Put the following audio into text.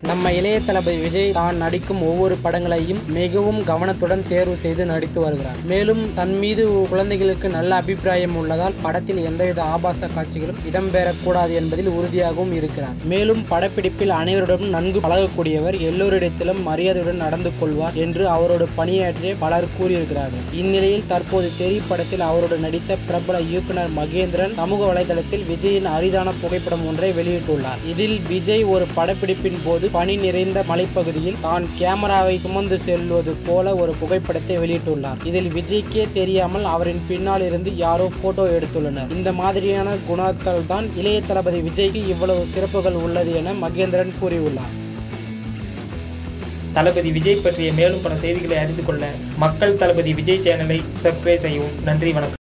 நம்ம இளைய தளபதி விஜய் தான் நடிக்கும் ஒவ்வொரு படங்களையும் மிகவும் கவனத்துடன் தேர்வு செய்து நடித்து வருகிறார். மேலும் தன் மீது குழந்தைகளுக்கு நல்ல அபிப்பிராயம் உள்ளதால் படத்தில் எந்தவித ஆபாச காட்சிகளும் இடம்பெறக்கூடாது என்பதில் உறுதியாகவும் இருக்கிறார். மேலும் படப்பிடிப்பில் அனைவருடன் நன்கு பழகக்கூடியவர், எல்லோரிடத்திலும் மரியாதையுடன் நடந்து கொள்வார் என்று அவரோடு பணியாற்றிய பலர் கூறியிருக்கிறார்கள். இந்நிலையில் தற்போது தெரி படத்தில் அவரோடு நடித்த பிரபல இயக்குனர் மகேந்திரன் சமூக வலைதளத்தில் விஜயின் அரிதான புகைப்படம் ஒன்றை வெளியிட்டுள்ளார். இதில் விஜய் ஒரு படப்பிடிப்பின் போது பனி நிறைந்த மலைப்பகுதியில் தான் கேமராவை சுமந்து செல்வது போல ஒரு புகைப்படத்தை வெளியிட்டுள்ளார். இதில் விஜய்க்கே தெரியாமல் அவரின் பின்னால் இருந்து யாரோ போட்டோ எடுத்துள்ளனர். இந்த மாதிரியான குணத்தால் தான் இளைய தளபதி விஜய்க்கு இவ்வளவு சிறப்புகள் உள்ளது என மகேந்திரன் கூறியுள்ளார். தளபதி விஜய் பற்றிய மேலும் பல செய்திகளை அறிந்து கொள்ள மக்கள் தளபதி விஜய் சேனலை சப்ஸ்கிரைப் செய்யவும். நன்றி, வணக்கம்.